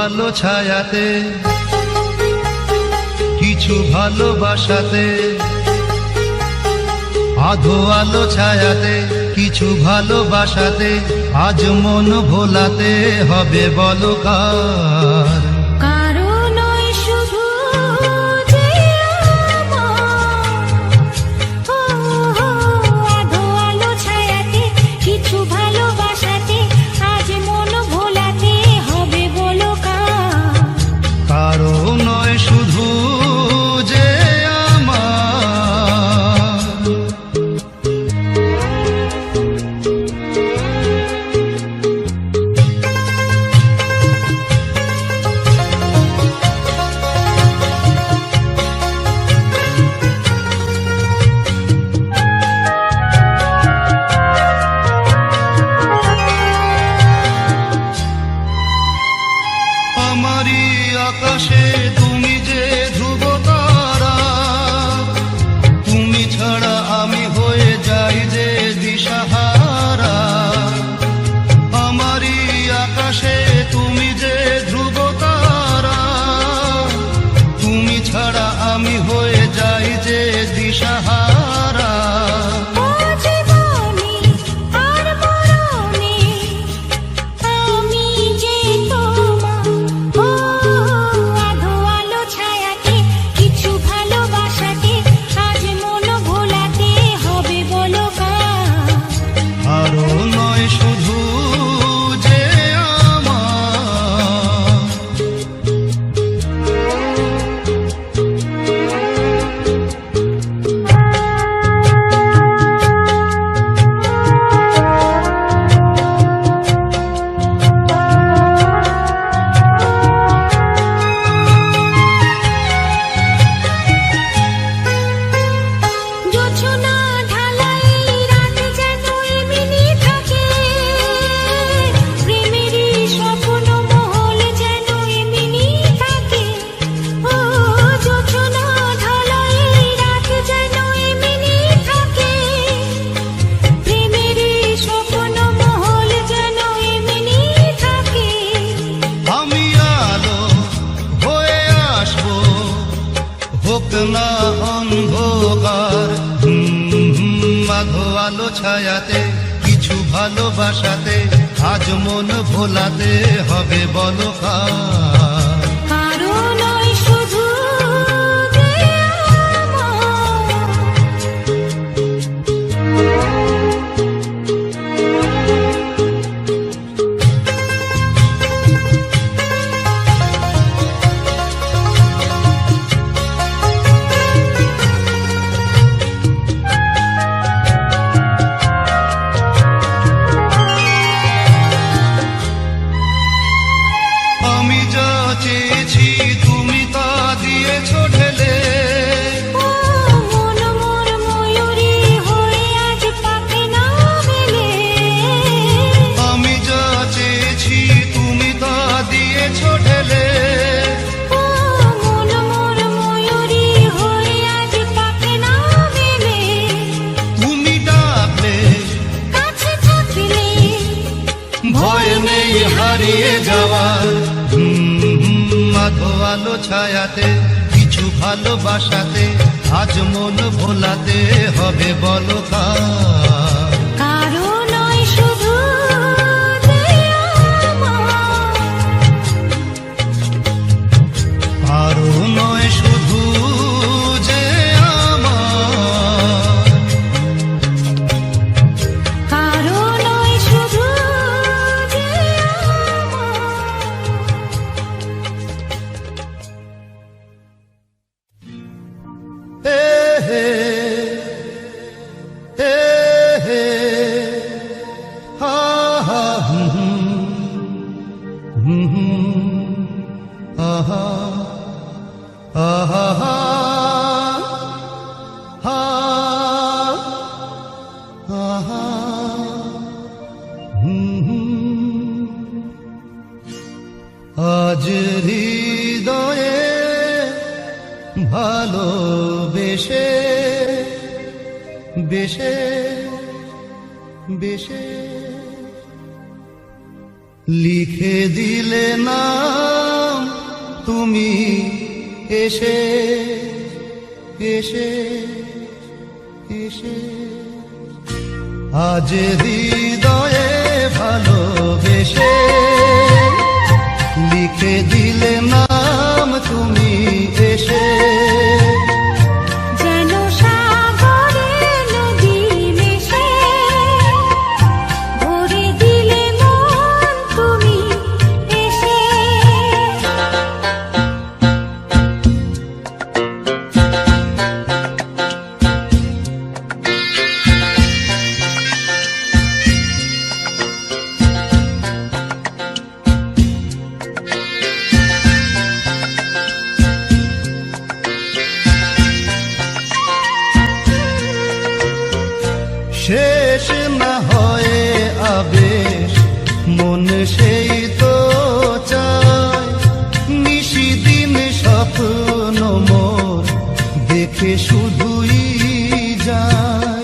আলো ছায়াতে, কিছু ভালোবাসাতে, আধো আলো ছায়াতে, কিছু ভালোবাসাতে, আজ মন ভোলাতে হবে বলো কার? আকাশে তুমি যে ধ্রুব তারা, তুমি ছাড়া আমি হয়ে যাই যে দিশাহারা। আমারই আকাশে তুমি যে ধ্রুব তারা, তুমি ছাড়া আমি হয়ে যাই যে দিশাহারা। না অন্ধকার আধো আলো ছায়াতে, কিছু ভালোবাসাতে, আজ মন ভোলাতে হবে বলো কার? চেয়েছি তুমি তা দিয়েছো ঢেলে, মন মোর ময়ূরী হয়ে আজ পাখি না মেলে। আমি যা চেয়েছি তুমি তা দিয়েছো ঢেলে, মন মোর ময়ূরী হয়ে আজ পাখি না মেলে। তুমি ডাকলে কাছে থাকলে ভয় নেই হারিয়ে যাওয়ার। আধো আলো ছায়াতে, কিছু ভালোবাসাতে, আজ মন ভোলাতে হবে বলো কার? কারো নয় শুধু কারো নয় শুধু যে আমার, কারো নয় শুধু যে আজ হৃদয়ে ভালোবেসে বেশে বেশে লিখে দিলে না তুমি এসে এসে এসে আজ হৃদয়ে ভালোবেসে লিখে দিলে নাম তুমি এসে যেন সাগরে নদী মিশে ভরে দিলে মন তুমি এসে শেষ না হয়ে আবেশ মন সেই তো চায় নিশিদিন স্বপ্ন মোর দেখে শুধুই যায়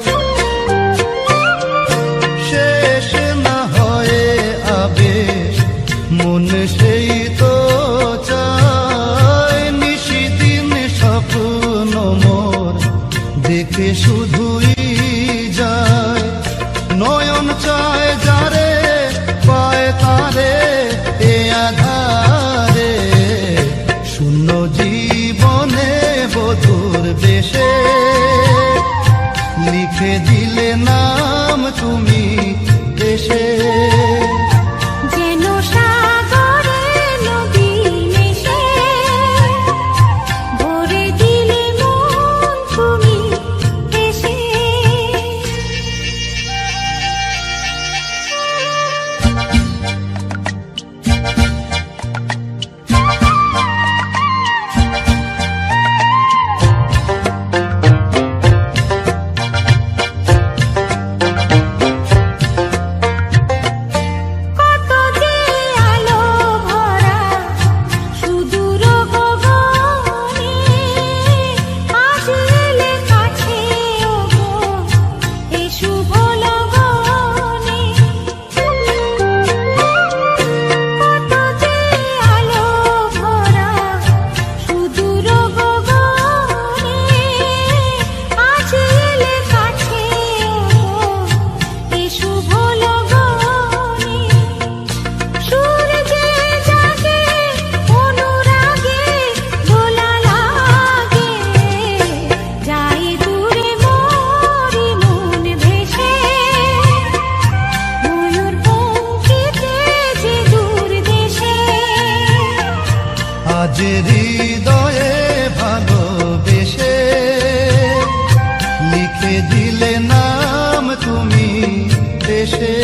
শেষ না হয়ে আবেশ মন সেই তো চায় নিশিদিন স্বপ্ন মোর দেখে শুধুই যায় নয়ন চায় যারে পায় তারে এ আধারে শূন্য জীবনে বধুর বেশে লিখে দিলে নাম তুমি এসে যেন সাগরে নদী মিশে ভরে দিলে মন তুমি এসে কত যে আলো ভরা সুদূর গগনে আজ এলে কাছে ওগো এই শুভ লগনে কত যে আলো ভরা সুদূর গগনে আজ এলে কাছে ওগো এই শুভ লগনে সূর্যে জাগে অনুরাগে দোলা লাগে যায় দূরে মোরি মন ভেসে ময়ূর পঙ্খিতে যে দূর দেশে আজ হৃদয়ে ভালোবেসে লিখে দিলে নাম তুমি এসে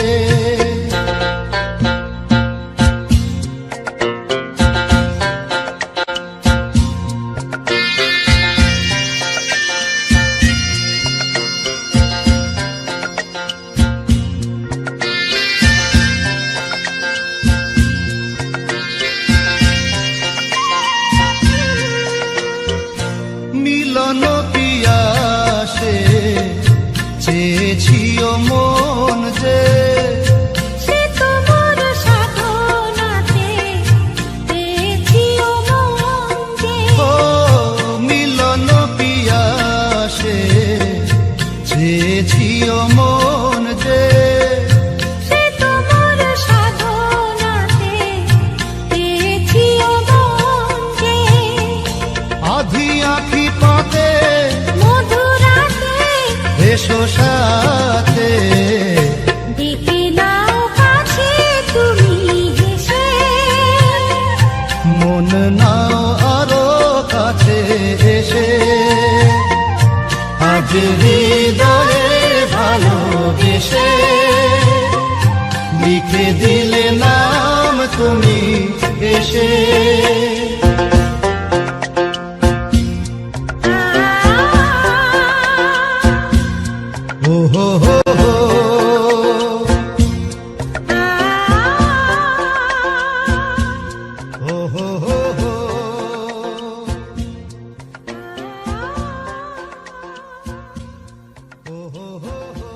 মিলন পিয়াসে চেয়েছিও মন যে সে তোমার সাধনাতে পেয়েছিও মন যে ও মিলন পিয়াসে চেয়েছিও মন যে সে তোমার সাধনাতে পেয়েছিও মন যে আধি আখি পাতে মধুরাতে এসো সাথে দেখে নাও কাছে তুমি হেসে মন নাও আরো কাছে এসে আজ হৃদয়ে ভালোবেসে লিখে দিলে নাম তুমি এসে ও হো হো হো ও হো হো হো ও হো হো হো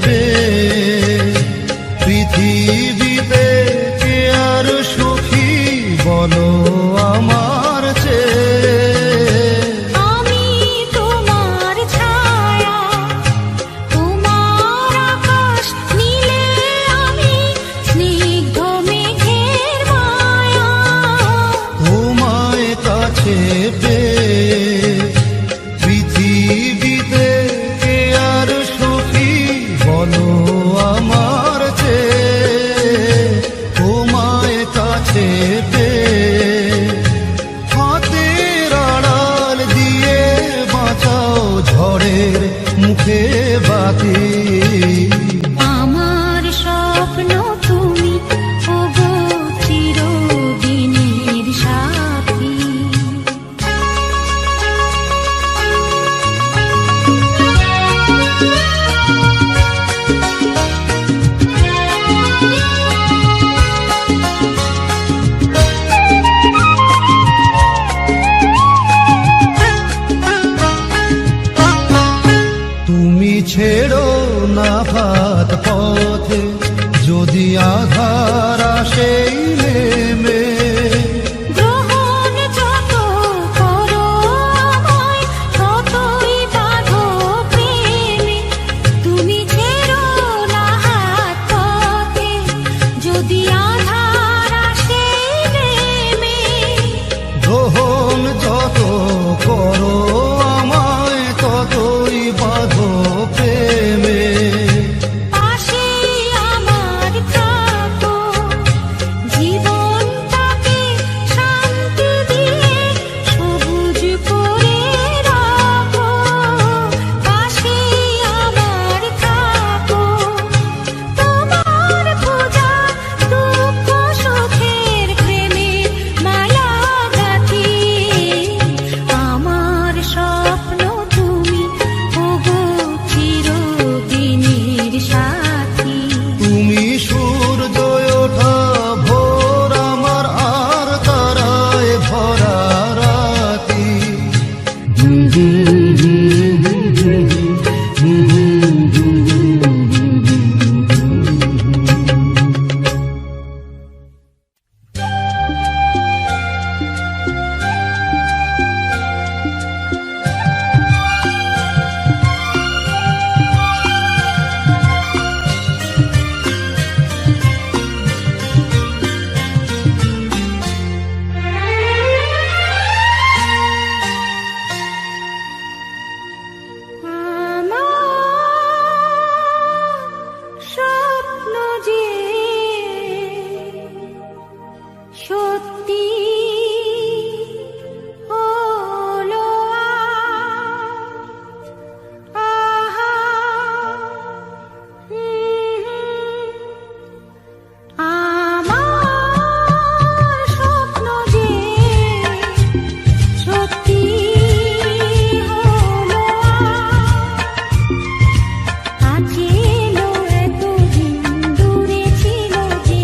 পেয়ে পৃথিবীতে কে আর সুখী বলো আমার চেয়ে। আমি তোমার ছায়া, তোমার আকাশ নীলে আমি স্নিগ্ধ মেঘের মায়া। তোমায় কাছে পেয়ে পৃথিবীতে কে আর সুখী বলো আমার চেয়ে। তোমায় কাছে পেয়ে হাতের আড়াল দিয়ে বাঁচাও ঝড়ের মুখে বাতি। আমার স্বপ্ন তুমি ওগো চিরদিনের সাথী। তুমি ছেড়ো না হাত পথে যদি আধার আসেই নেমে। গ্রহণ যত করো আমায় ততই বাঁধো প্রেমে। তুমি ছেড়ো না হাত পথে যদি আধার আসে নেমে। গ্রহণ যত করো আমায় ততই বাঁধো প্রেমে। পাশে আমার থাকো, জীবনটাকে শান্তি দিয়ে সবুজ করে রাখো। পাশে আমার থাকো, তোমার পূজা দুঃখ সুখের প্রেমের মালা গাঁথি। আমার স্বপ্ন তুমি ওগো চিরদিনের সাথী। তুমি সূর্য ওঠা ভোর আমার আর তারায় ভরা রাতি। আমার স্বপ্ন যে সত্যি হলো আহা, আমার স্বপ্ন যে সত্যি হলো ছিল এতদিন দূরে ছিল যে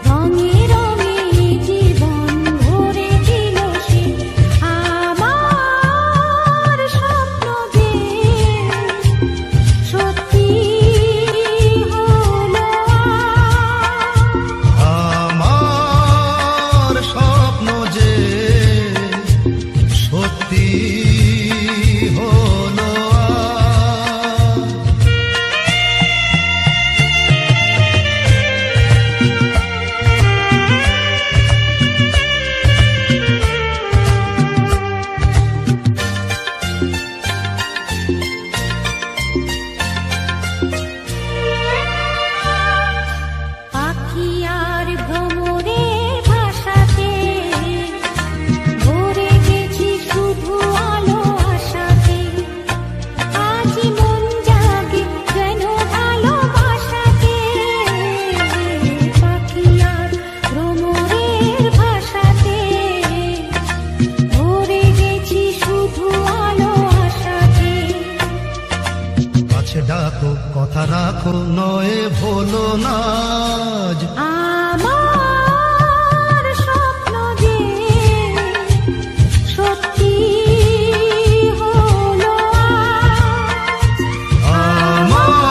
রঙে রঙে জীবন ভরে দিল সে। আমার স্বপ্ন যে সত্যি হলো আমার স্বপ্ন যে সত্যি হলো পাখি আর ভ্রমরের ভাষাতে ভরে গেছি শুধু আলো আশাতে। আজ মন জাগে যেন ভালোবাসাতে। পাখি আর ভ্রমরের ভাষাতে ভরে গেছি শুধু আলো আশাতে। কাছে ডাকো কথা রাখো নয় ভোলো না আজ। আমার স্বপ্ন যে সত্যি হলো আজ। আমার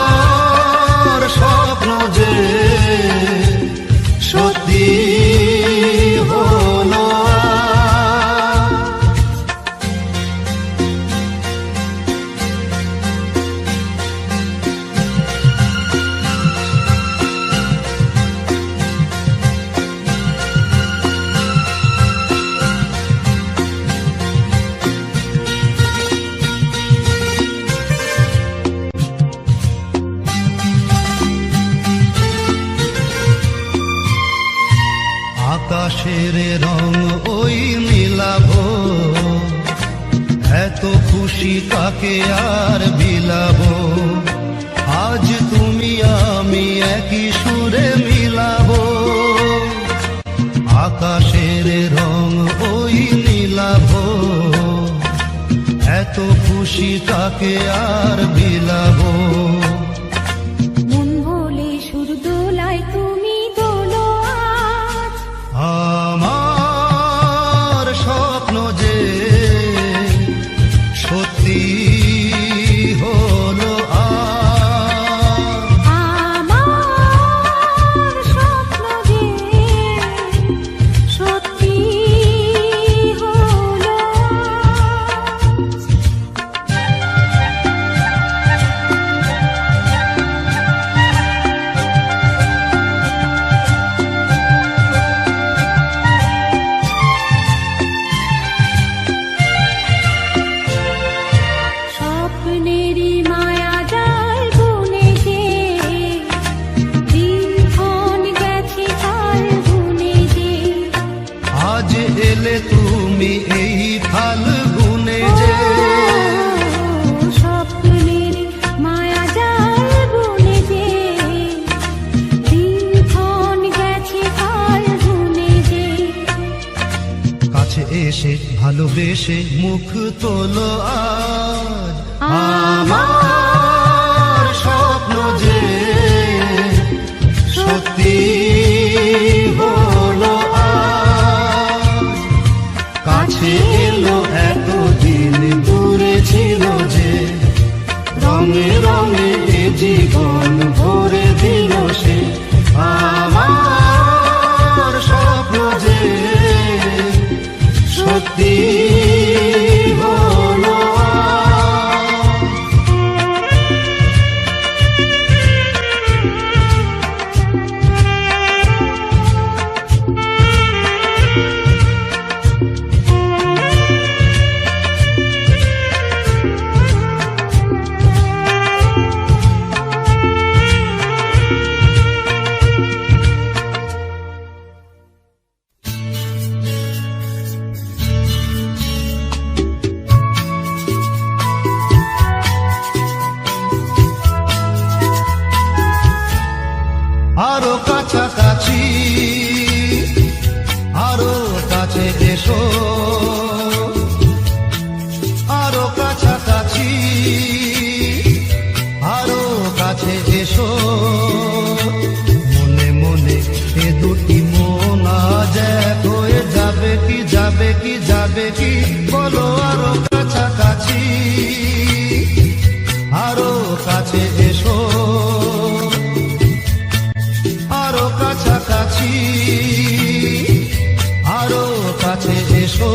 আকাশের রং ওই মিলাবো, এত খুশি কাকে আর বিলাবো। আজ তুমি আমি একই সুরে মিলাবো, আকাশের রং ওই নীলাভো, এত খুশি কাকে আর বিলাবো। মন ভোলে সুর দোলায় তুমি দোলো আজ, আমার স্বপ্ন যে সত্যি হলো আজ, আমার স্বপ্ন যে সত্যি হলো আজ। স্বপ্নেরই মায়া জাল বুনে যে দিনক্ষণ গেছে কাল বুনে যে, আজ এলে তুমি এই ফাল্গুনে যে, স্বপ্নের মায়া জাল বুনে যে দিনক্ষণ গেছে কাল বুনে যে। কাছে এসে ভালোবেসে মুখ তোলো আজ, আমার স্বপ্ন যে সত্যি হলো আজ। কাছে এলো এতদিন দূরে ছিল যে, রঙে রঙে এ জীবন ভরে দিল সে, আমার স্বপ্ন যে সত্যি হলো আজ। আরো কাছাকাছি, আরো কাছে এসো, আরো কাছাকাছি, আরো কাছে এসো। মনে মনে এ দুটি মন আজ এক হয়ে যাবে কি, যাবে কি, যাবে কি, বলো আরো কাছাকাছি, আরো কাছে এসো, আরো কাছাকাছি, আরো কাছে এসো।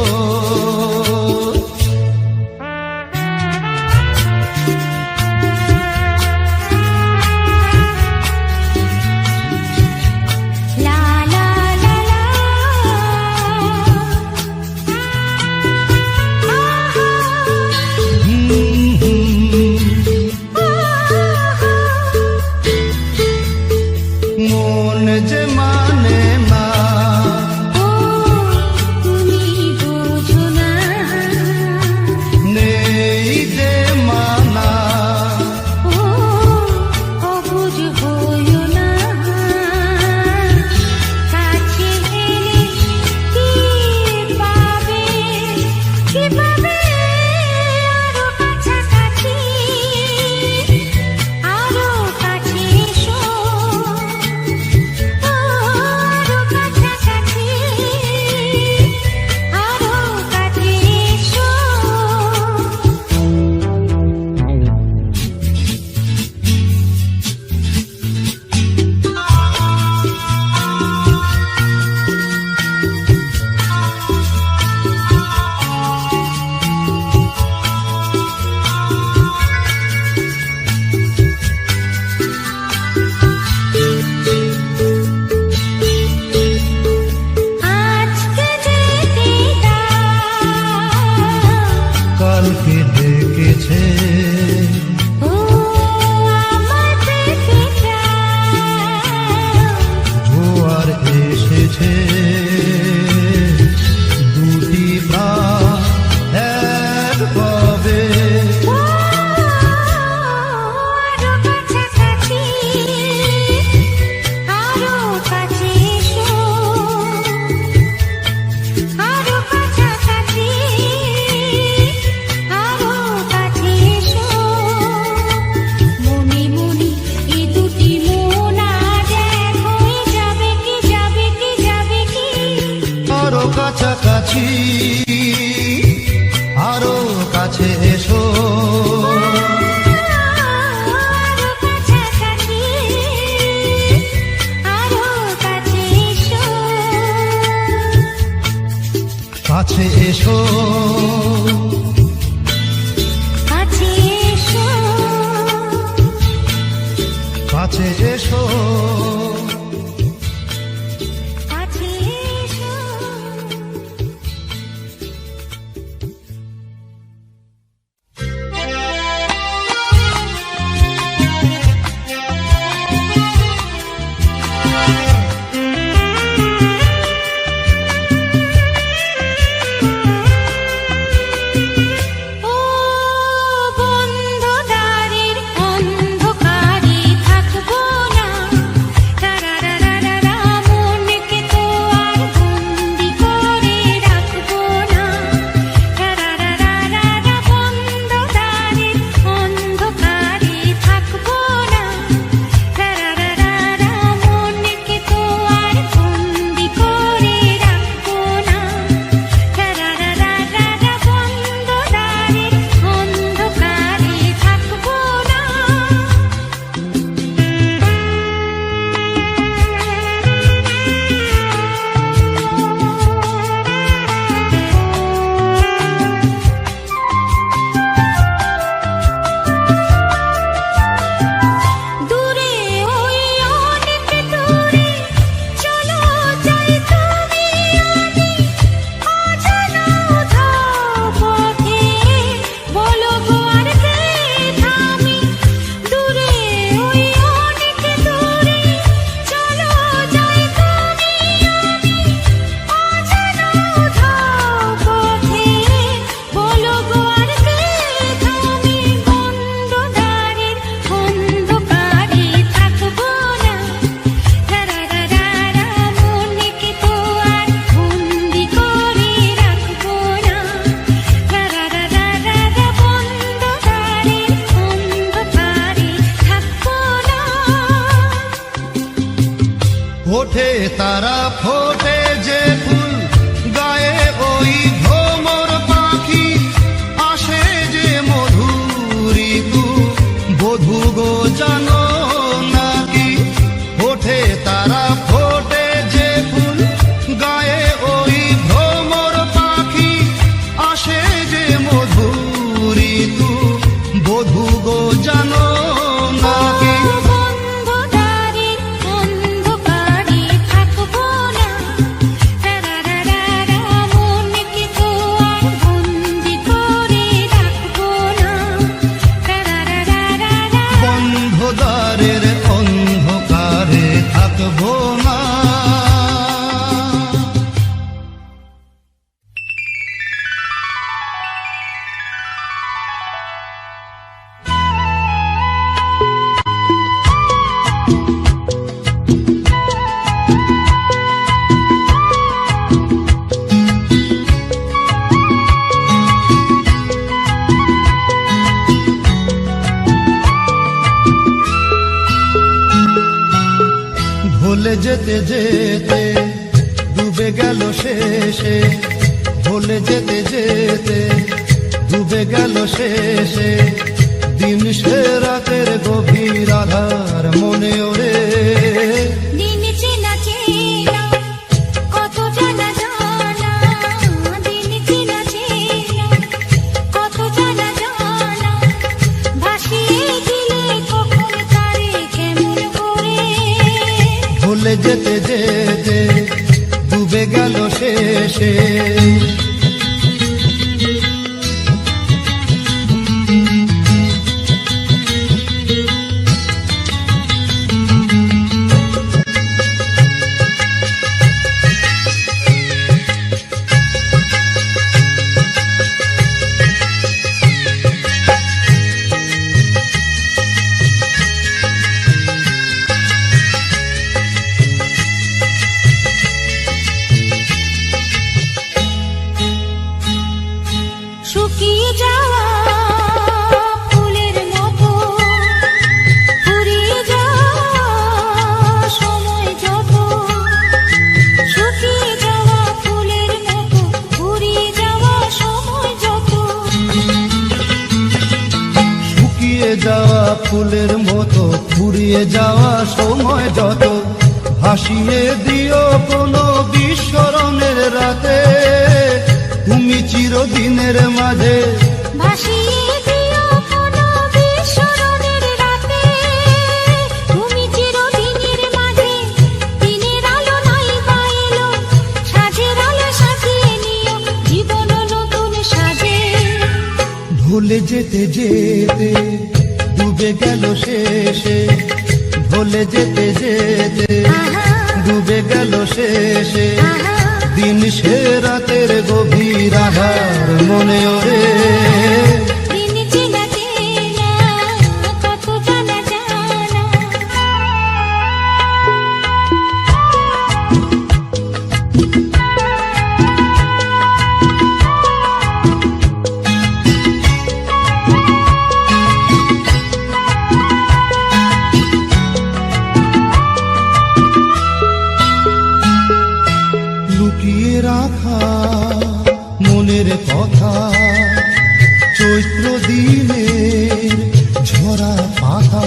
কাছাকাছি, আরো কাছে এসো, আরো কাছাকাছি, আরো কাছে এসো, কাছে এসো, কাছে এসো, কাছে এসো। কাছে এসো। ও বন্ধ দ্বারের অন্ধকারে থাকবো না, তারারারারা মনকে তো আর বন্দি করে রাখবো না, তারারারারা বন্ধ দ্বারের অন্ধকারে থাকবো না, তারারারারা মনকে তো আর বন্দি করে রাখবো না, তারারারারা বন্ধ দ্বারের অন্ধকারে থাকবো না। দূরে ওই অনেক দূরে চলো যাই তুমি আমি, অজানা উধাও পথে বলো গো আর কে থামি। দূরে ওই অনেক দূরে চলো যাই তুমি আমি, অজানা উধাও পথে বলো গো আর কে থামি। বন্ধ দ্বারের অন্ধকারে থাকবো না, তারারারারা মনকে তো আর বন্দি করে রাখবো না, তারারারারা বন্ধ দ্বারের অন্ধকারে থাকবো না। ওঠে তারা ফোটে যে ফুল, গায়ে ওই ভ্রমর পাখি, আসে যে মধুর ঋতু, বধূ গো জানো নাকি। ওঠে তারা ফোটে যে ফুল, গায়ে ওই ভ্রমর পাখি, আসে যে মধুর ঋতু, বধূ গো জানো নাকি। বন্ধ দ্বারের অন্ধকারে থাকবো না, তারারারারা মনকে তো আর বন্দি করে রাখবো না, তারারারারা বন্ধ দ্বারের অন্ধকারে থাকবো না। ভুলে যেতে যেতে ডুবে গেল শেষে, ভুলে যেতে যেতে ডুবে গেল শেষে, দিন সে রাতের গভীর আধার মনে ওরে। দিন চেনা চেনা কত জানা জানা, দিন চেনা চেনা কত জানা জানা, ভাসিয়ে দিলে কখন তারে কেমন করে। ভুলে যেতে যেতে ডুবে গেল শেষে। ফুলের মতো ফুরিয়ে যাওয়া সময় যত ভাসিয়ে দিও কোনো বিস্মরণের রাতে, তুমি চিরদিনের মাঝে ভাসিয়ে দিও কোনো বিস্মরণের রাতে, তুমি চিরদিনের মাঝে। দিনের আলো নাই বা এলো, সাঁঝের আলো সাজিয়ে নিও জীবন নতুন সাজে। ভুলে যেতে যেতে ডুবে গেল শেষে, ভুলে যেতে যেতে ডুবে গেল শেষে, দিন সে রাতের গভীর আধার মনে ওরে। দিন চেনা চেনা কত জানা জানা, লুকিয়ে রাখা মনের কথা, চৈত্র দিনের ঝরা পাতা।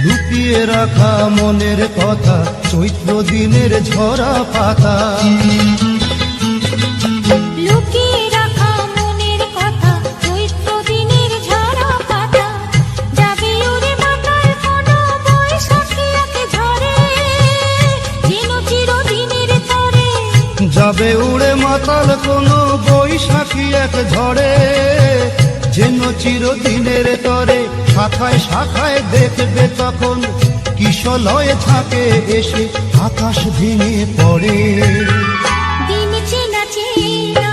লুকিয়ে রাখা মনের কথা, চৈত্র দিনের ঝরা পাতা। লুকিয়ে রাখা মনের কথা, চৈত্র দিনের ঝরা পাতা। যাবে উড়ে মাতাল কোনো বৈশাখী এক ঝড়ে, যেন চিরদিনের তরে। যাবে উড়ে মাতাল কোনো বৈশাখী এক ঝড়ে, যেন চিরদিনের তরে। শাখায় শাখায় দেখবে তখন কিশলয়ে থাকে এসে আকাশ ভেঙে পড়ে। দিন চেনা চেনা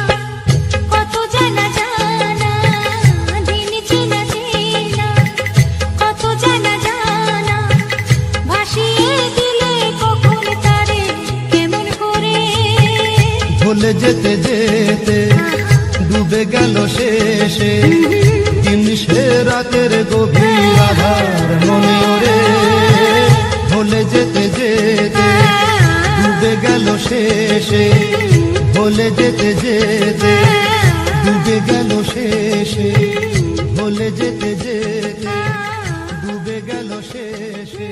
কত জানা জানা, দিন চেনা চেনা কত জানা জানা, ভাসিয়ে দিলে কখন তারে কেমন করে। ভুলে যেতে যেতে ডুবে গেল শেষে, দিন সে রাতের গভীর আধার মনে ওরে। ভুলে যেতে যেতে ডুবে গেল শেষে, ভুলে যেতে যেতে ডুবে গেল শেষে, ভুলে যেতে যেতে ডুবে গেল শেষে।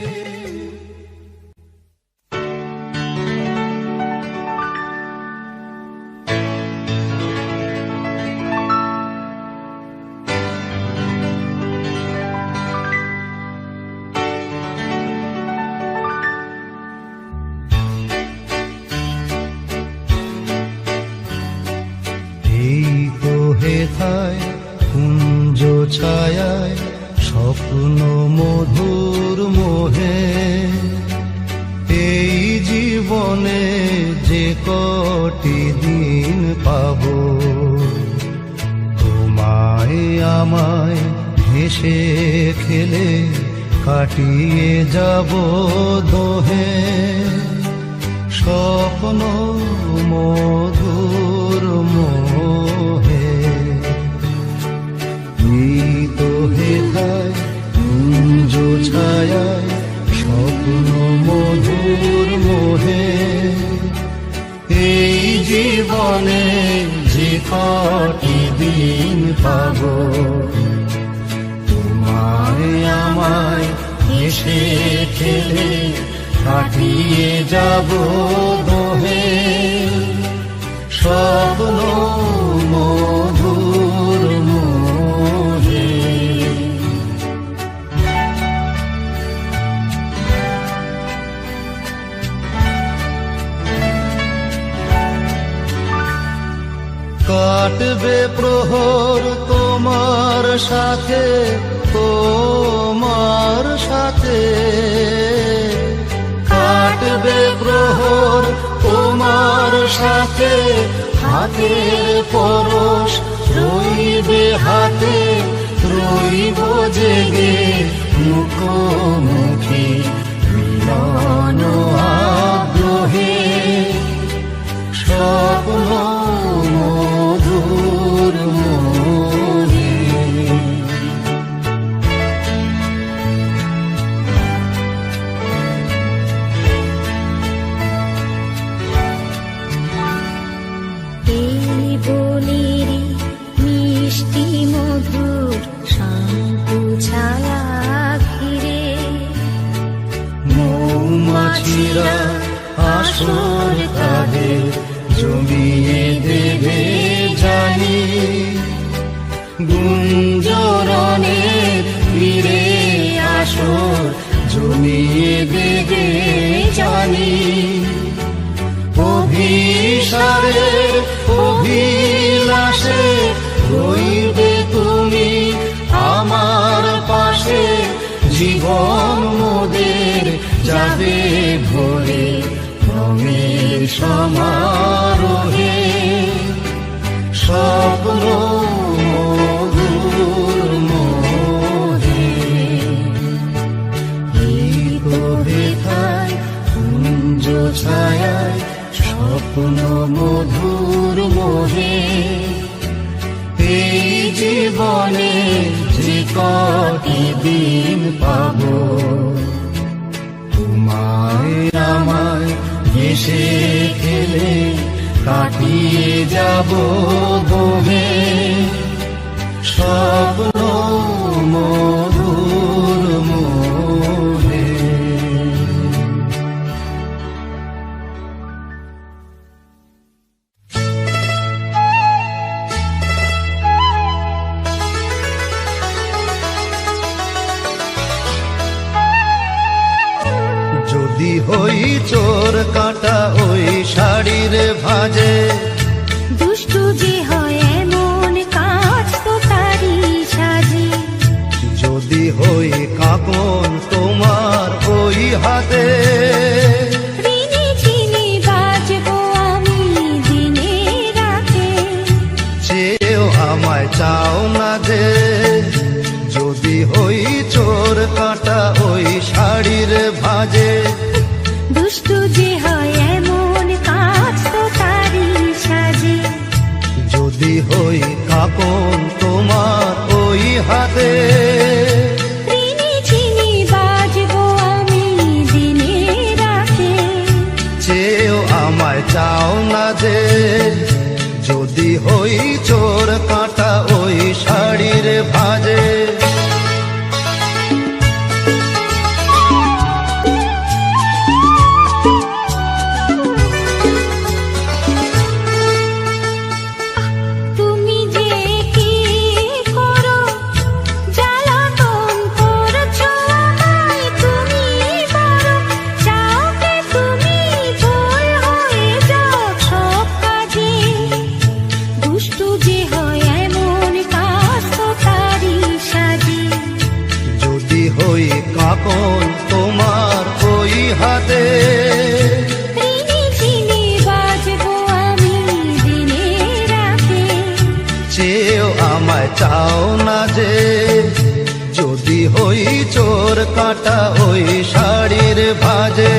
এই তো হেথায় কুঞ্জ ছায়ায় স্বপ্ন মধুর মোহে, এই জীবনে যে কটি দিন পাব, তোমায় আমায় হেসে খেলে কাটিয়ে যাব দোহে। স্বপ্ন মধুর মোহে, নিত হেথায় কুঞ্জ ছায়ায় স্বপ্ন মধুর মোহে, এই জীবনে যে কটি দিন পাব, তোমায় আমায় হেসে খেলে কাটিয়ে যাব দোহে। স্বপ্ন মধুর মোহে। কাটবে প্রহর তোমার সাথে, তোমার সাথে কাটবে প্রহর তোমার সাথে। হাতে পরশ রইবে হাতে, রইব জেগে মুখোমুখি মিলন আগ্রহে। স্বপ্ন মধুর মোহে। এই বলির মিষ্টি মধুর শান্ত ছায়া, মাছিরা আসর তাদের জমিয়ে দেবে জানি, গুঞ্জরণে ফিরে আসর জমিয়ে দেবে জানি। অভিসারের অভিলাষে রইবে তুমি আমার পাশে, জীবন মোদের যাবে ভরে রঙের সমারোহে। স্বপ্ন মধুর মোহে গীত বেথায় কুঞ্জ ছায়ায়, স্বপ্ন মধুর মোহে। এই জীবনে যে কটি দিন পাবো, তোমায় আমায় হেসে খেলে কাটিয়ে যাব বহে। স্বপ্ন মধুর মোহে। যদি হই চোর কাটা ওই শাড়ির ভাজে, দুষ্টু যে হয় এমন কাজ তো তারই সাজে। যদি হই কাঁকন তোমার ওই হাতে, ঋণী চিনি বাজবো আমি দিনে রাতে। চেয়েও আমায় চাও না যে। যদি হই চোর কাটা ওই শাড়ির ভাজে, দুষ্টু যে হয় এমন কাজ তো তারই সাজে। যদি হই কাঁকন তোমার ওই হাতে, ঋণী চিনি বাজবো আমি দিনে রাতে। চেয়েও আমায় চাও না যে। যদি হই চোর কাঁটা ওই শাড়ির ভাজে। তুমি যে কি করো, জ্বালাতন করছো আমায় তুমি বড়। চাও কে তুমি ভুল হয়ে যাও সব কাজে। দুষ্টু যে হয় এমন কাজ তো তারই সাজে। যদি হই কাঁকন তোমার ওই হাতে, ঋণী চিনি বাজবো আমি দিনে রাতে। চেয়েও আমায় চাও না যে। যদি হই চোর কাঁটা ওই শাড়ির ভাজে।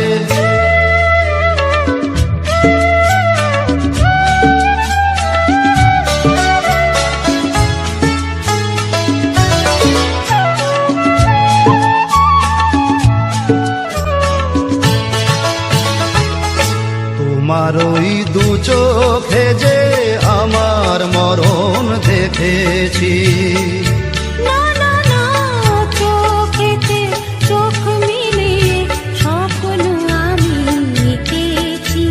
তোমার ওই দু চোখে যে আমার মরণ দেখেছি। না না না, চোখেতে চোখ মিলিয়ে স্বপ্ন আমি এঁকেছি।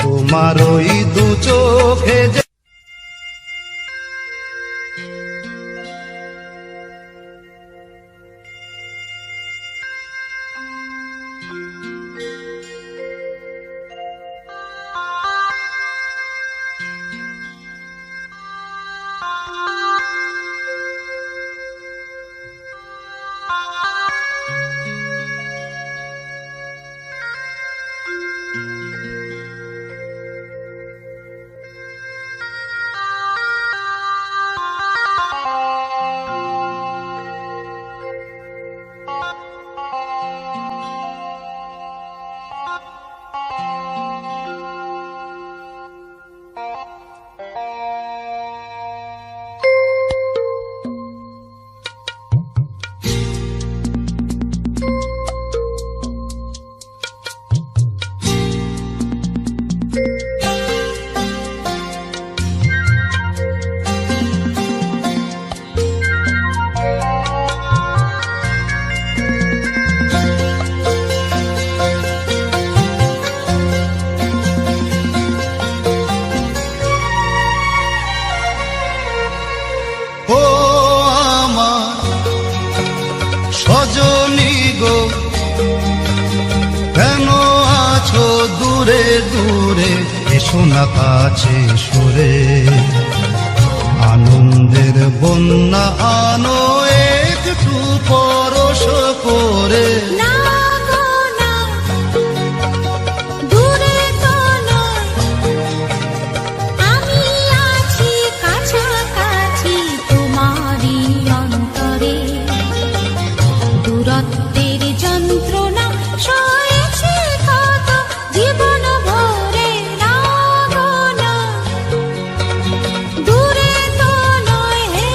তোমার ওই দু চোখে যে কেন আছো দূরে দূরে, এসো না কাছে সরে। আনন্দের বন্যা আনো একটু পরশ করে। না গো না, দূরে তো নয়, আমি আছি কাছাকাছি তোমারই অন্তরে। দূরত্বের যন্ত্রণা সয়েছি কত জীবন ভরে। না গো না, দূরে তো নয় হে।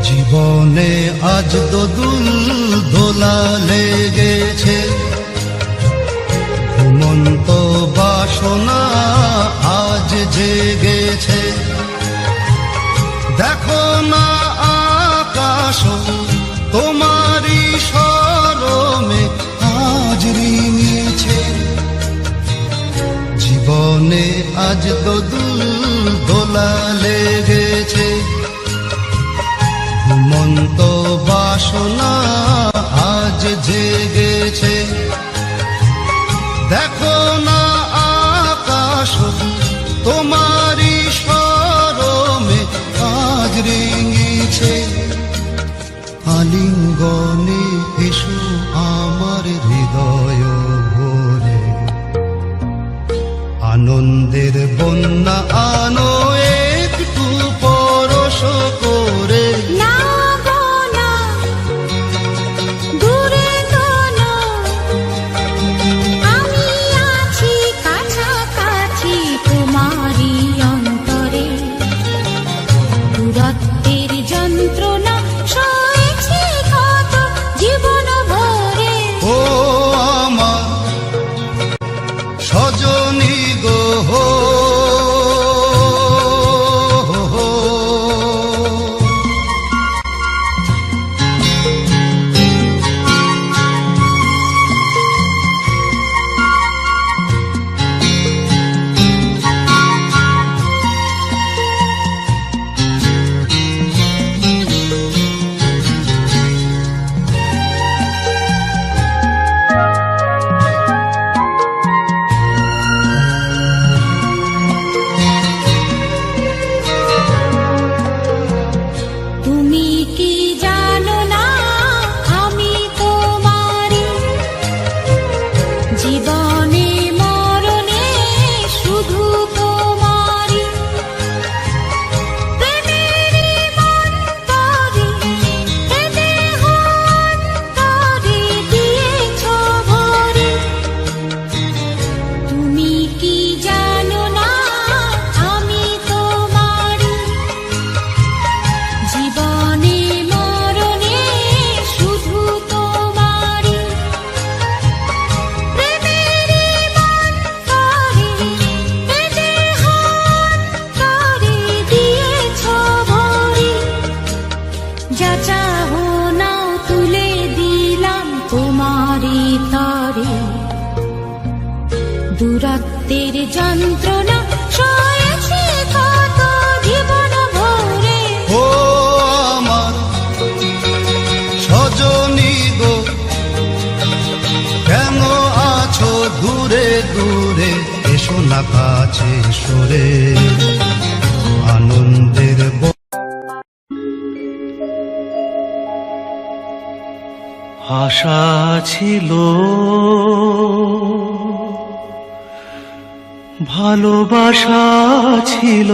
জীবনে আজ দোদুল দোলা লেগেছে, ঘুমন্ত বাসনা আজ জেগেছে। দেখো না আকাশ তোমারই শরমে আজ রিঙেছে। জীবনে আজ দোদুল দোলা লেগেছে, ঘুমন্ত বাসনা আজ জেগেছে। দেখো না আকাশ তোমারই শরমে আজ রেঙেছে। আলিঙ্গনে এসো আমার হৃদয় ভরে, আনন্দের বন্যা আনো একটু পরশ করে। না গো না, দূরে তো নয়, আমি আছি কাছাকাছি তোমারই অন্তরে। দূরত্বের যন্ত্রণা সয়েছি কত জীবন ভরে। ও আমার সজনী গো, তুমি কি জানো না আমি তোমারই, জীবনে মরণে শুধু তোমারই। প্রেমেরই মন্তরে এ দেহ অন্তরে দিয়েছ ভরে। তুমি কি জানো না আমি তোমারই, জীবনে মরণে শুধু তোমারই। প্রেমেরই মন্তরে এ দেহ অন্তরে দিয়েছ ভরে। যা চাহো নাও তুলে দিলাম তোমারই তরে। দূরত্বের যন্ত্রণা সয়েছি কত জীবন ভরে। ও আমার সজনী গো, কেন আছো দূরে দূরে, এসো না কাছে সরে। আনন্দের আশা ছিল, ভালোবাসা ছিল,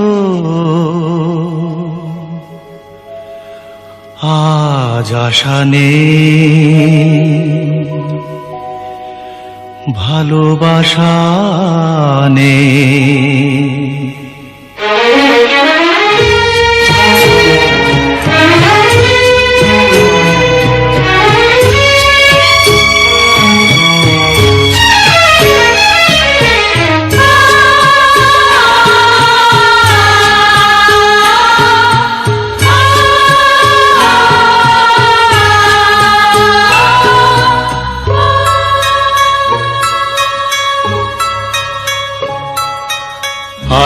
আজ আশা নেই, ভালোবাসা নেই।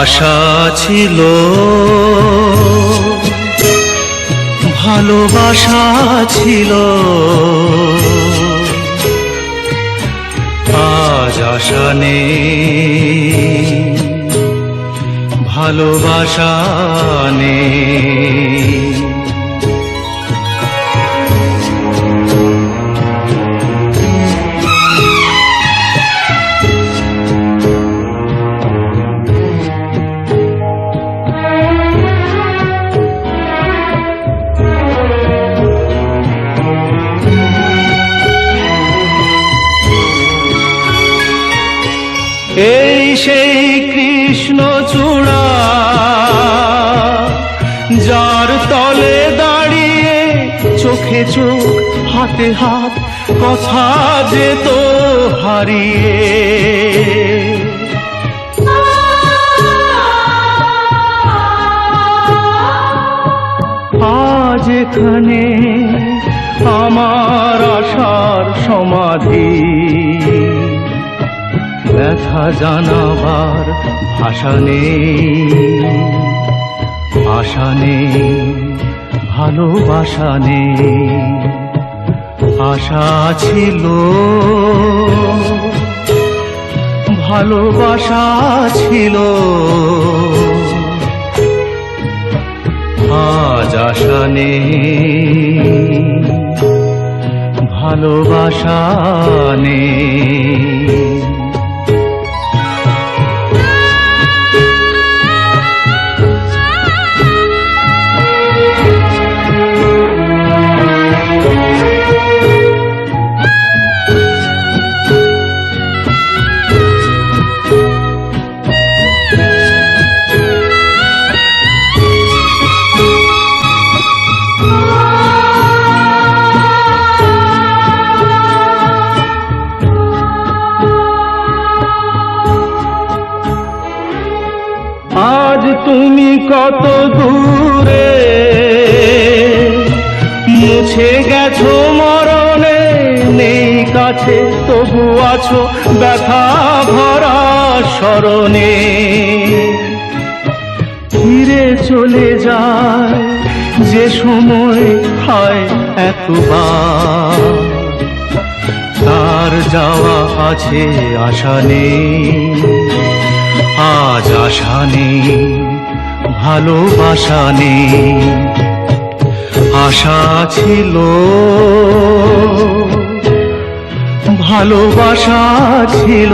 আশা ছিল, ভালোবাসা ছিল, আজ আশা নেই, ভালোবাসা নেই। এই সেই কৃষ্ণচূড়া, যার তলে দাঁড়িয়ে চোখে চোখ হাতে হাত কথা যেত হারিয়ে। আজ এখানে আমার আশার সমাধি, ব্যথা জানাবার ভাষা নেই, আশা নেই, ভালোবাসা নেই। আশা ছিল, ভালোবাসা ছিল, আজ আশা নেই, ভালোবাসা নেই। আজ তুমি কত দূরে, মুছে গেছো মরণে, নেই কাছে তবু আছো ব্যথা ভরা স্মরণে। ফিরে চলে যায় যে সময় হয় একবার, তার যাওয়া আছে আশা নেই, আজ আশা নেই, ভালোবাসা নেই। আশা ছিল, ভালোবাসা ছিল,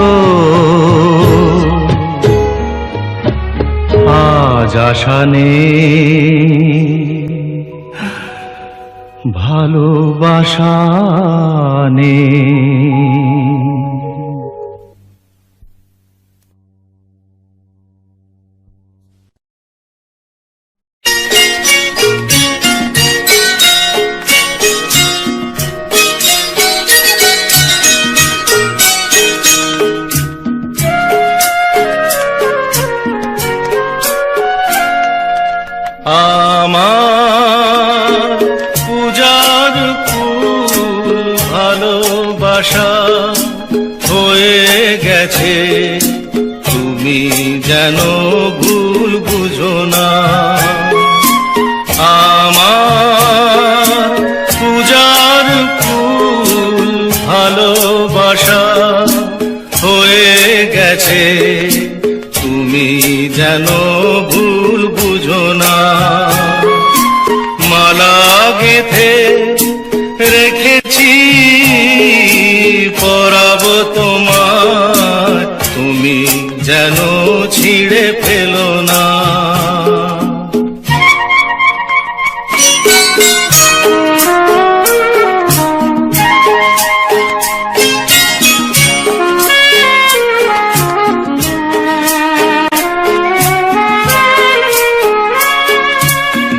আজ আশা নেই, ভালোবাসা নেই। আমার পূজার ফুল ভালোবাসা হয়ে গেছে, তুমি যেন ভুল বুঝো না। আমার পূজার ফুল ভালোবাসা হয়ে গেছে, তুমি যেন ভুল বুঝো না। মালা গেঁথে রেখেছি পরাবো তোমায়, তুমি যেন ছিঁড়ে ফেলো না।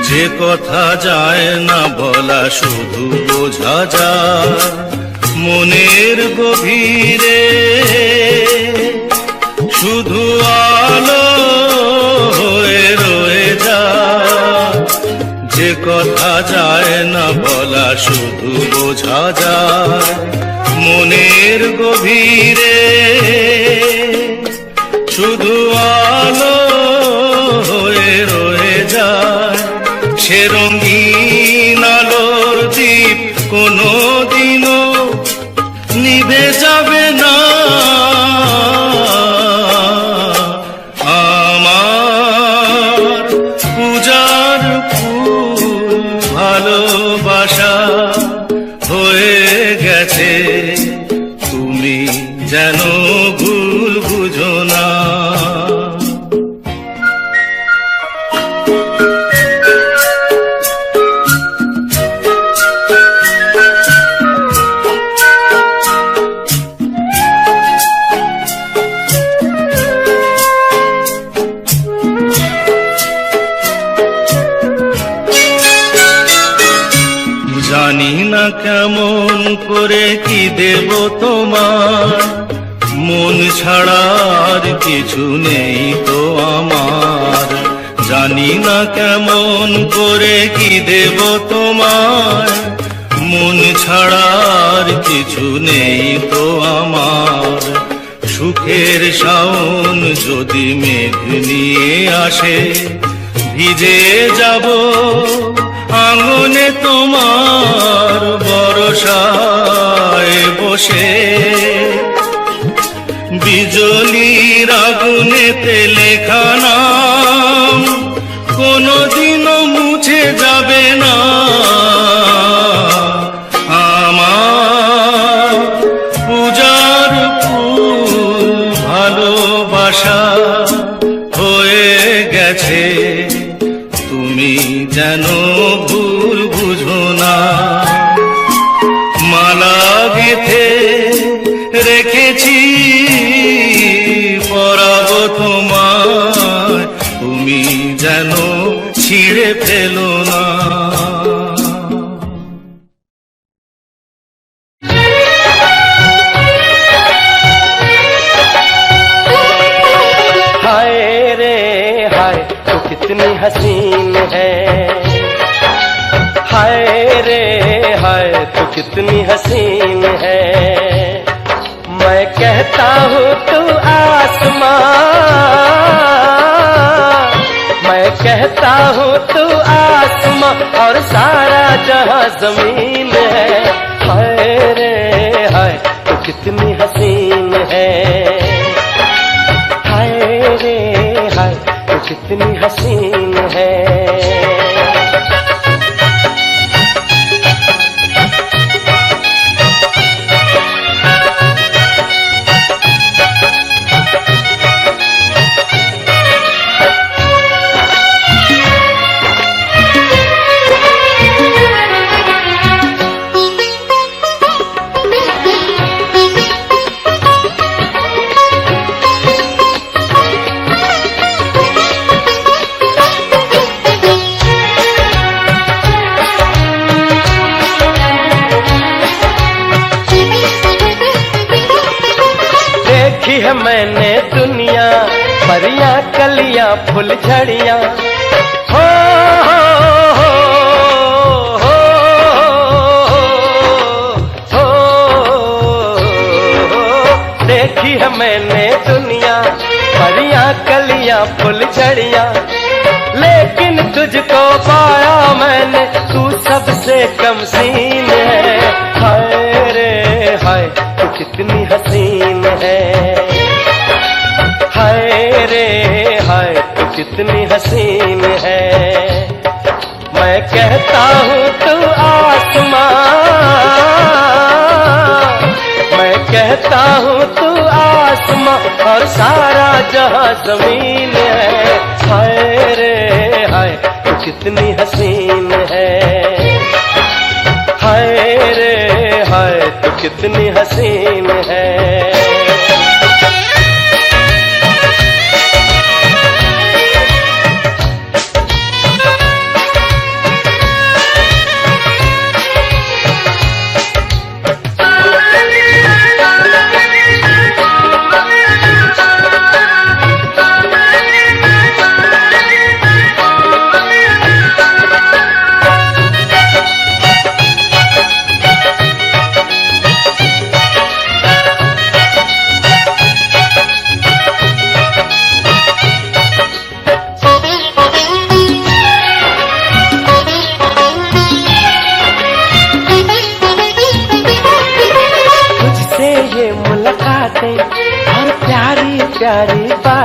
যে কথা যায় না বলা, শুধু বোঝা যায় মনের গভীরে, শুধু আলো হয়ে রয়ে যায়। যে কথা যায় না বলা, শুধু বোঝা যায় মনের গভীরে, শুধু আলো সে রঙিন আলোর দ্বীপ কোনোদিনও নিভে যাবে না। আমার পূজার ফুল ভালোবাসা হয়ে গেছে, তুমি যেন ভুল বুঝো না। জানি না কেমন করে কি দেব তোমার, মন ছাড়ার কিছু নেই তো আমার। জানি না কেমন করে কি দেব তোমার, মন ছাড়ার কিছু নেই তো আমার। সুখের শাওন যদি মেঘ নিয়ে আসে, ভিজে যাব আঙনে তোমার বরসায় বসে। বিজলির আগুনেতে লেখা নাম কোনোদিনও মুছে যাবে না। আমার পূজার ফুল ভালোবাসা হয়ে গেছে, তুমি যেন ভুল বুঝো না। মালা গেথে রেখেছি পরাবো তোমায়, তুমি যেন ছিঁড়ে ফেলো না। हाय रे हाय तू कितनी हसीन है, हाय रे हाय तू कितनी हसीन है। मैं कहता हूँ तू आसमां, मैं कहता हूँ तू आसमां और सारा जहां जमीन है। हाय रे हाय तू कितनी हसीन है, हाय रे हाय तू कितनी हसीन है। देखी है मैंने दुनिया, परियां कलियां फूल झड़ियां, हो हो हो हो हो। देखी है मैंने दुनिया, परियां कलियां फूल झड़ियां, लेकिन तुझको पाया मैंने, तू सबसे कम सीन है। हाय रे हाय तू कितनी हसीन है, हाय रे हाय तू कितनी हसीन है। मैं कहता हूँ तू आसमां, मैं कहता हूँ तू आसमां और सारा जहां जमीन है। हाय रे हाय तू कितनी हसीन है, हाय रे हाय तू कितनी हसीन है।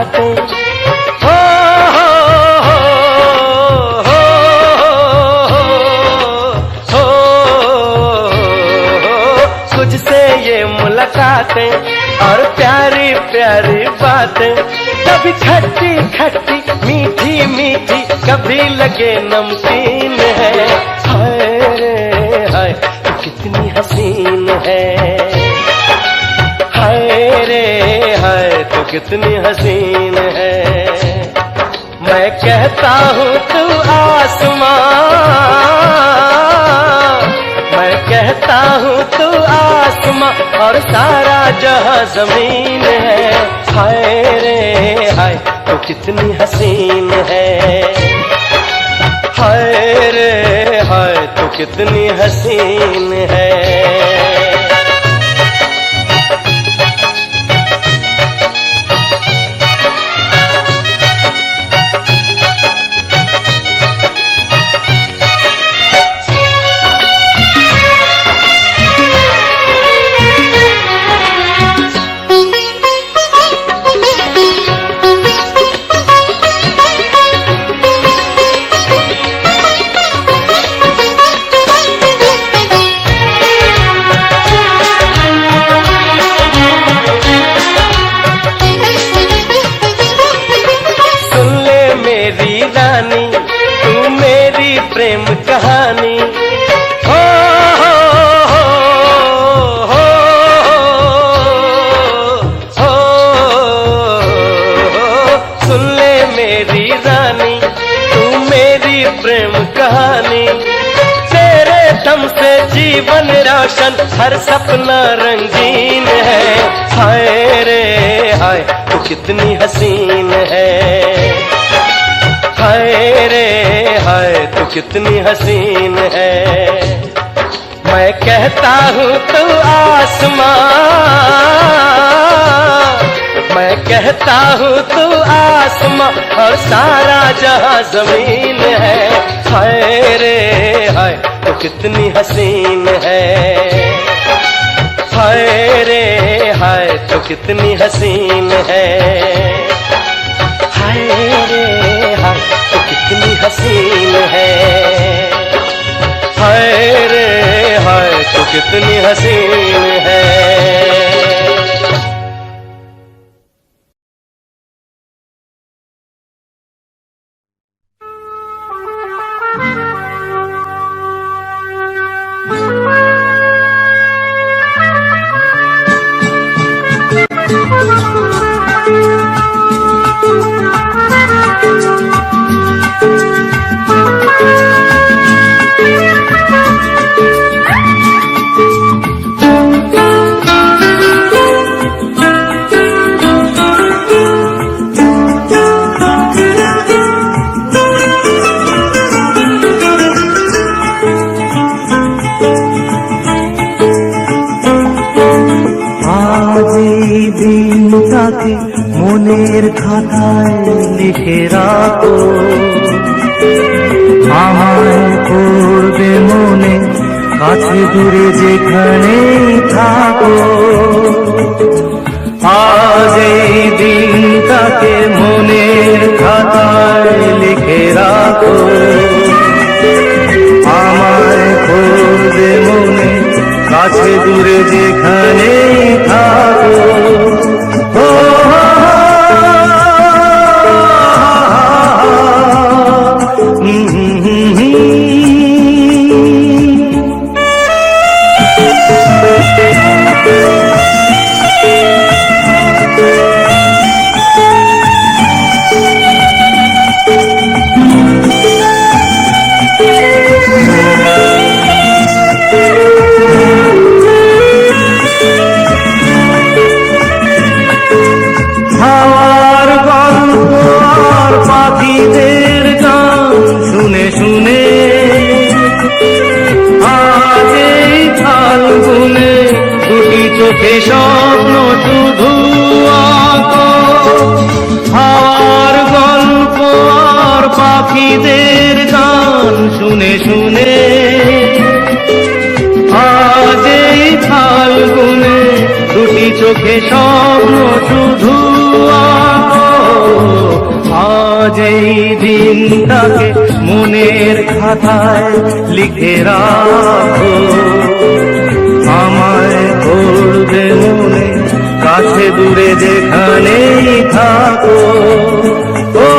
मुस्कुराते। हो हो हो हो हो तुझसे ये मुलाकातें और प्यारी प्यारी बातें, कभी खट्टी खट्टी मीठी मीठी, कभी लगे नमकीन है। हाय रे हाय तू कितनी हसीन है, हाय रे हाय तू कितनी हसीन है। मैं कहता हूँ तू आसमां, मैं कहता हूँ तू आसमां और सारा जहां जमीन है। हाय रे हाय तू कितनी हसीन है, हाय रे हाय तू कितनी हसीन है। प्रेम कहानी हो हो हो हो हो सुन ले मेरी रानी, तू मेरी प्रेम कहानी। तेरे दम से जीवन रोशन, हर सपना रंगीन है। हाय रे हाय तू कितनी हसीन है, हाय रे हाय तू कितनी हसीन है। मैं कहता हूँ तू आसमां, मैं कहता हूँ तू आसमां और सारा जहां जमीन है। हाय रे हाय तू कितनी हसीन है, हाय रे हाय तू कितनी हसीन है। हाय रे हाय तू कितनी हसीन है, हाय रे हाय तू कितनी हसीन है। দিনটাকে মনের খাতায় লিখে রাখো, আমায় করবে মনে কাছে দূরে যেখানেই থাকো। আজ এই দিনটাকে মনের খাতায় লিখে রাখো, আমায় করবে মনে কাছে দূরে যেখানেই থাকো। পাখিদের গান শুনে শুনে আজ এই ফাল্গুনে দুটি চোখে স্বপ্ন শুধু আঁকো। হাওয়ার গল্প আর পাখিদের গান শুনে শুনে আজ এই ফাল্গুনে দুটি চোখে স্বপ্ন শুধু আঁকো। আজ এই দিনটাকে মনের খাতায় লিখে রাখো, আমায় করবে মনে কাছে দূরে যেখানেই থাকো। ও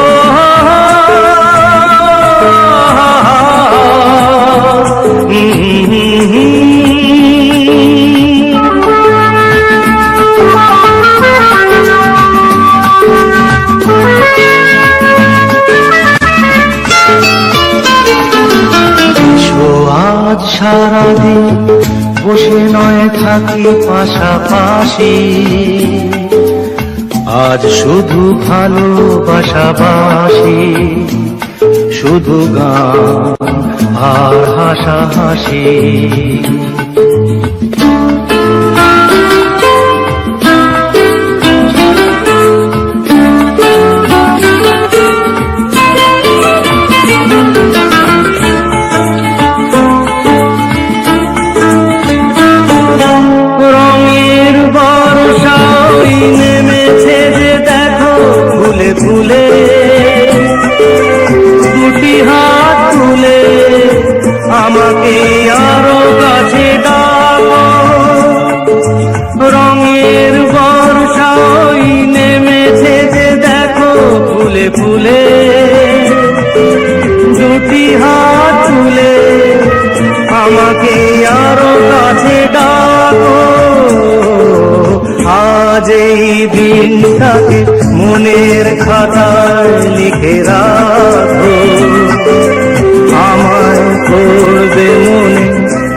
আজ সারাদিন বসে নয় থাকি পাশাপাশি, আজ শুধু ভালোবাসাবাসি, শুধু গান আর হাসাহাসি। ফুলে দুটি হাত তুলে আমাকে আরো কাছে ডাকো, রঙের বর্ষাই নেমেছে যে দেখো ফুলে ফুলে দুটি হাত তুলে আমাকে আরো কাছে ডাকো। আজ এই দিনটাকে মনের খাতায় লিখে রাখো, আমায় করবে মনে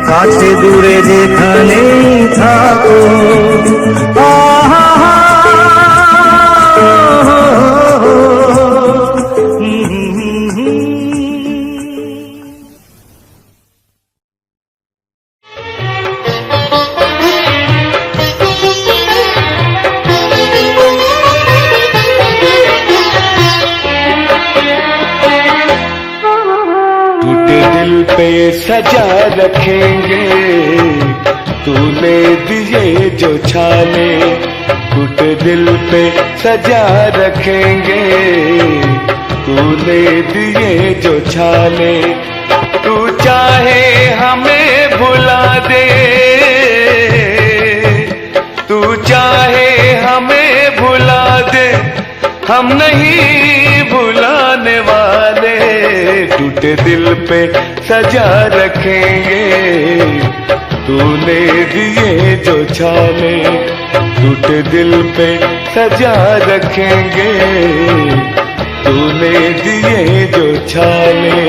কাছে দূরে যেখানেই থাকো। पे सजा रखेंगे तूने दिए जो छाले, टूटे दिल पे सजा रखेंगे तूने दिए जो छाले। तू चाहे हमें भुला दे, तू चाहे हमें भुला दे, हम नहीं भुलाने वाले। टूटे दिल पे सजा रखेंगे तूने दिए जो छाले, टूटे दिल पे सजा रखेंगे तूने दिए जो छाले।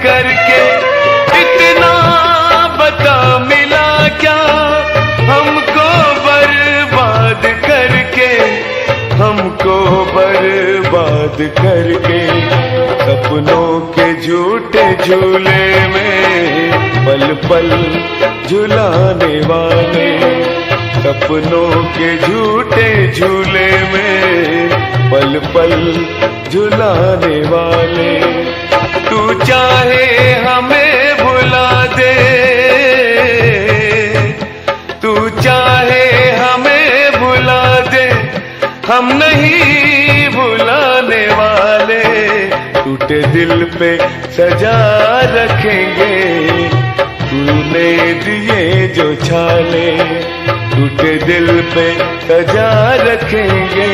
करके इतना बता मिला क्या हमको बर्बाद करके, हमको बर्बाद करके। सपनों के झूठे झूले में पल पल झुलाने वाले, सपनों के झूठे झूले में पल पल झुलाने वाले। तू चाहे हमें भुला दे, तू चाहे हमें भुला दे, हम नहीं भुलाने वाले। टूटे दिल पे सजा रखेंगे तूने दिए जो छाले, टूटे दिल पे सजा रखेंगे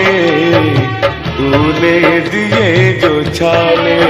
तूने दिए जो छाले।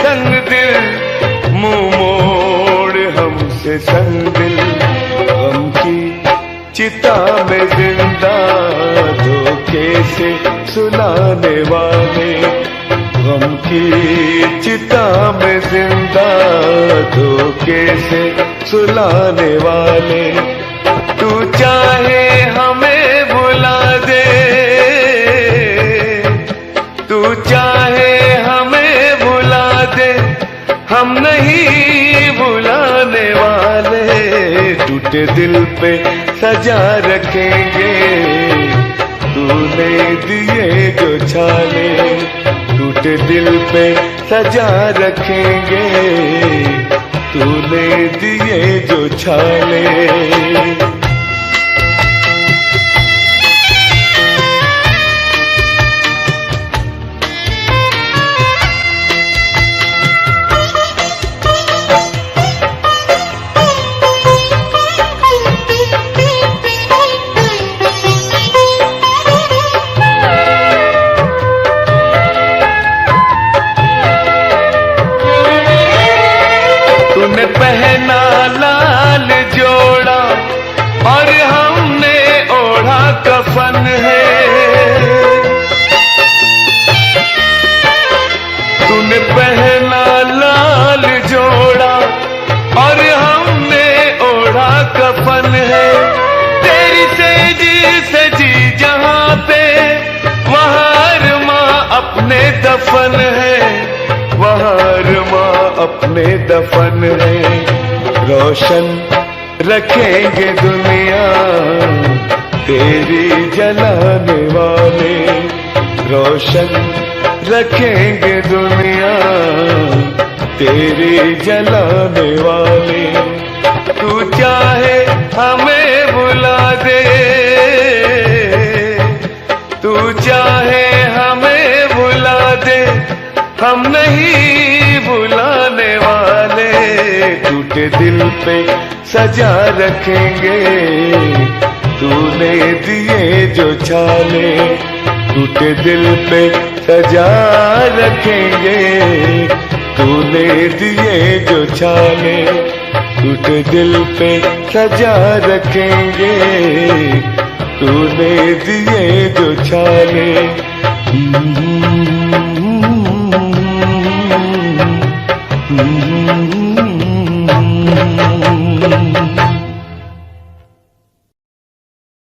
संग दिल, मुंह मोड़ हमसे संग दिल। गम की चिता में जिंदा धोखे से सुलाने वाले, गम की चिता में जिंदा धोखे से सुलाने वाले। तू चाहे हमें भुला दे, तू चाहे हमें भुला दे, हम नहीं भुलाने वाले। टूटे दिल पे सजा रखेंगे तूने दिए जो छाले, टूटे दिल पे सजा रखेंगे तूने दिए जो छाले। तूने पहना लाल जोड़ा और हमने ओढ़ा कफन है, तूने पहना लाल जोड़ा और हमने ओढ़ा कफन है। तेरी सेजी सजी जहां पे वहां माँ अपने दफन है, वहां माँ अपने दफन है। रोशन रखेंगे दुनिया तेरी जलाने वाले, रोशन रखेंगे दुनिया तेरी जलाने वाले। तू चाहे हमें भुला दे, तू चाहे हमें भुला दे, हम नहीं भुलाने वाले। टूटे दिल पे सजा रखेंगे तूने दिए जो छाले, टूटे दिल पे सजा रखेंगे तूने दिए जो छाले, टूटे दिल पे सजा रखेंगे तूने दिए जो छाले। Mm-hmm.